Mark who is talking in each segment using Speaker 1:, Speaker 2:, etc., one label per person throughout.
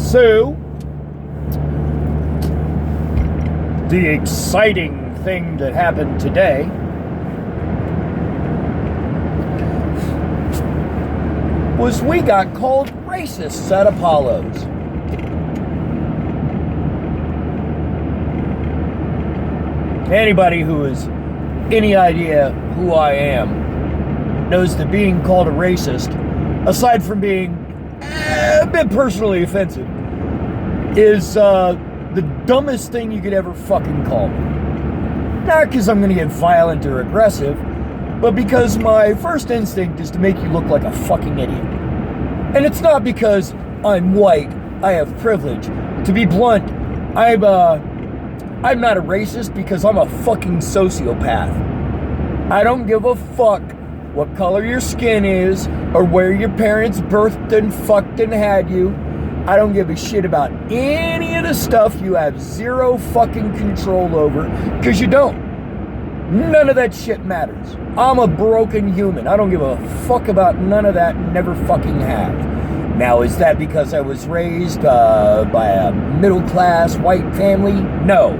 Speaker 1: So, the exciting thing that happened today was we got called racists at Apollo's. Anybody who has any idea who I am knows that being called a racist, aside from being a bit personally offensive, is the dumbest thing you could ever fucking call me. Not because I'm going to get violent or aggressive, but because my first instinct is to make you look like a fucking idiot. And it's not because I'm white, I have privilege. To be blunt, I'm not a racist because I'm a fucking sociopath. I don't give a fuck what color your skin is or where your parents birthed and fucked and had you. I don't give a shit about any of the stuff you have zero fucking control over, because you don't. None of that shit matters. I'm a broken human. I don't give a fuck about none of that, never fucking have. Now, is that because I was raised by a middle-class white family? No.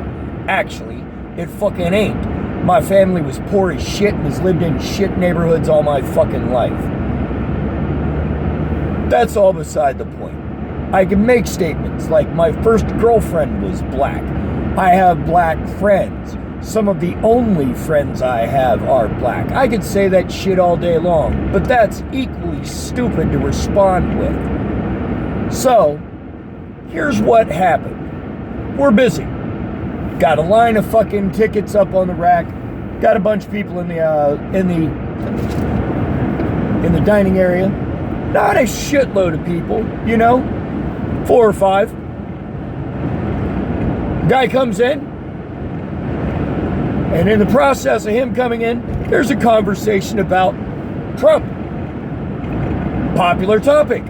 Speaker 1: Actually, it fucking ain't. My family was poor as shit and has lived in shit neighborhoods all my fucking life. That's all beside the point. I can make statements like my first girlfriend was black. I have black friends. Some of the only friends I have are black. I could say that shit all day long, but that's equally stupid to respond with. So, here's what happened. We're busy. Got a line of fucking tickets up on the rack. Got a bunch of people in the dining area. Not a shitload of people, you know, 4 or 5. Guy comes in, and in the process of him coming in, there's a conversation about Trump. Popular topic.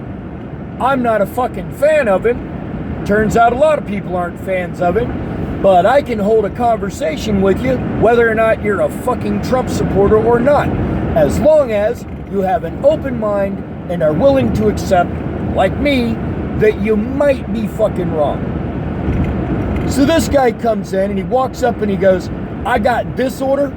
Speaker 1: I'm not a fucking fan of him. Turns out a lot of people aren't fans of him. But I can hold a conversation with you whether or not you're a fucking Trump supporter or not. As long as you have an open mind and are willing to accept, like me, that you might be fucking wrong. So this guy comes in and he walks up and he goes, I got this order.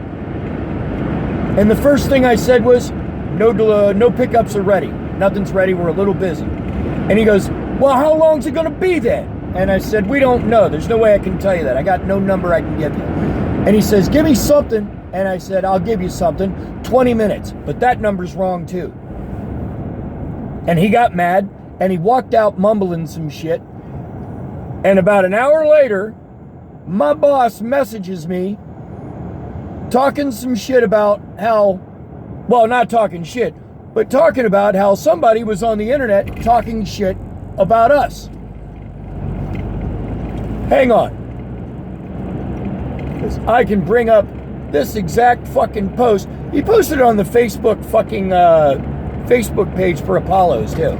Speaker 1: And the first thing I said was, no pickups are ready. Nothing's ready. We're a little busy. And he goes, well, how long's it going to be then? And I said, we don't know. There's no way I can tell you that. I got no number I can give you. And he says, give me something. And I said, I'll give you something. 20 minutes. But that number's wrong too. And he got mad and he walked out mumbling some shit. And about an hour later, my boss messages me talking some shit about how, well, not talking shit, but talking about how somebody was on the internet talking shit about us. Hang on. Because I can bring up this exact fucking post. He posted it on the Facebook fucking Facebook page for Apollo's too.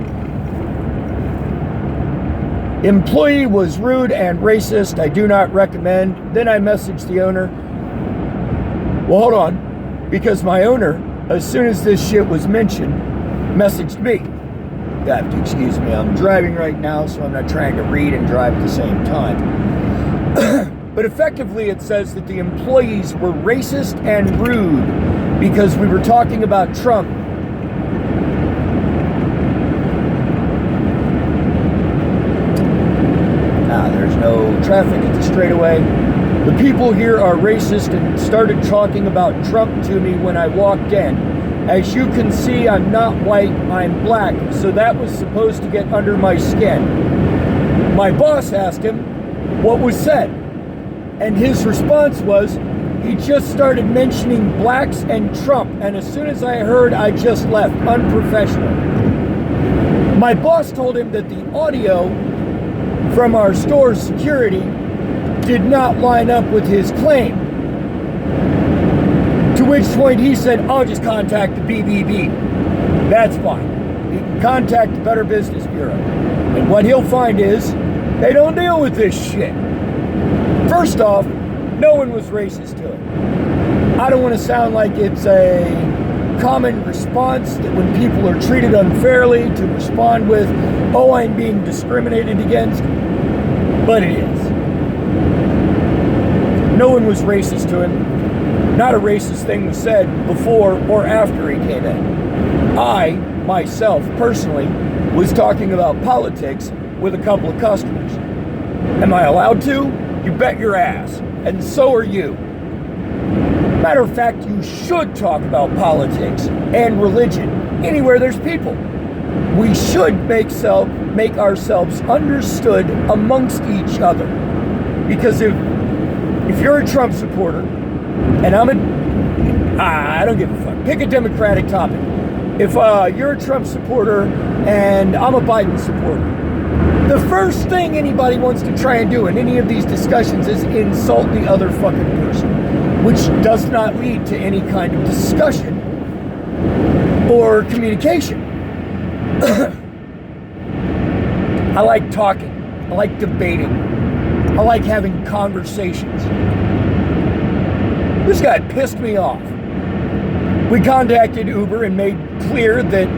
Speaker 1: Employee was rude and racist. I do not recommend. Then I messaged the owner. Well, hold on. Because my owner, as soon as this shit was mentioned, messaged me. You have to excuse me. I'm driving right now, so I'm not trying to read and drive at the same time. But effectively, it says that the employees were racist and rude because we were talking about Trump. There's no traffic at the straightaway. The people here are racist and started talking about Trump to me when I walked in. As you can see, I'm not white, I'm black, so that was supposed to get under my skin. My boss asked him what was said, and his response was, he just started mentioning blacks and Trump, and as soon as I heard, I just left. Unprofessional. My boss told him that the audio from our store's security did not line up with his claim. To which point he said, I'll just contact the BBB. That's fine. He can contact the Better Business Bureau. And what he'll find is, they don't deal with this shit. First off, no one was racist to it. I don't want to sound like it's a common response that when people are treated unfairly to respond with, oh, I'm being discriminated against. But it is. No one was racist to him. Not a racist thing was said before or after he came in. I, myself, personally, was talking about politics with a couple of customers. Am I allowed to? You bet your ass. And so are you. Matter of fact, you should talk about politics and religion anywhere there's people. We should make ourselves understood amongst each other. Because if you're a Trump supporter, and I don't give a fuck. Pick a Democratic topic. If you're a Trump supporter and I'm a Biden supporter, the first thing anybody wants to try and do in any of these discussions is insult the other fucking person, which does not lead to any kind of discussion or communication. I like talking. I like debating. I like having conversations. This guy pissed me off. We contacted Uber and made clear that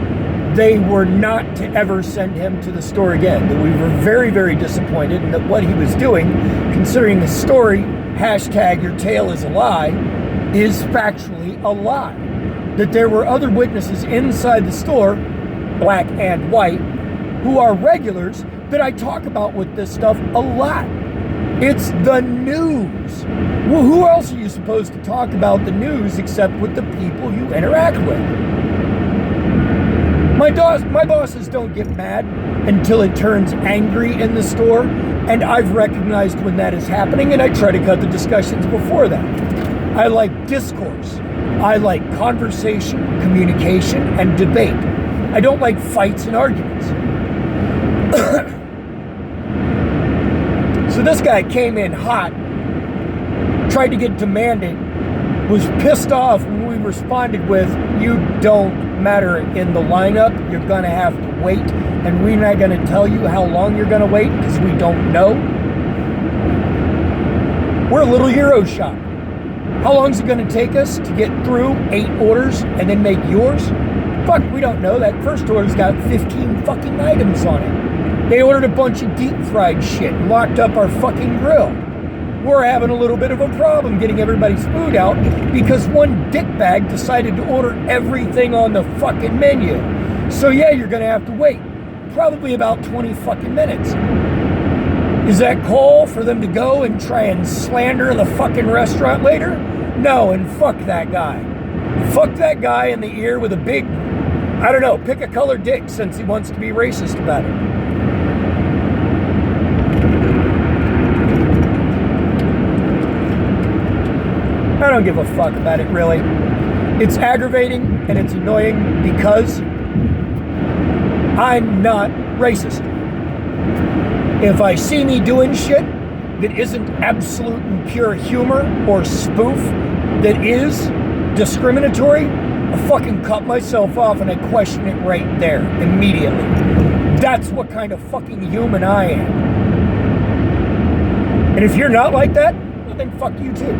Speaker 1: they were not to ever send him to the store again. That we were very, very disappointed and that what he was doing, considering the story, #your tail is a lie, is factually a lie. That there were other witnesses inside the store, black and white, who are regulars that I talk about with this stuff a lot. It's the news. Well, who else are you supposed to talk about the news except with the people you interact with? My bosses don't get mad until it turns angry in the store, and I've recognized when that is happening, and I try to cut the discussions before that. I like discourse. I like conversation, communication, and debate. I don't like fights and arguments. So this guy came in hot, tried to get demanding, was pissed off when we responded with, you don't matter in the lineup, you're gonna have to wait, and we're not gonna tell you how long you're gonna wait because we don't know. We're a little Euro shop. How long is it gonna take us to get through 8 orders and then make yours? Fuck, we don't know. That first order's got 15 fucking items on it. They ordered a bunch of deep fried shit and locked up our fucking grill. We're having a little bit of a problem getting everybody's food out because one dickbag decided to order everything on the fucking menu. So yeah, you're gonna have to wait. Probably about 20 fucking minutes. Is that call for them to go and try and slander the fucking restaurant later? No, and fuck that guy. Fuck that guy in the ear with a big, I don't know, pick a color dick since he wants to be racist about it. I don't give a fuck about it, really. It's aggravating and it's annoying because I'm not racist. If I see me doing shit that isn't absolute and pure humor or spoof, that is discriminatory, I fucking cut myself off and I question it right there, immediately. That's what kind of fucking human I am. And if you're not like that, well, then fuck you too.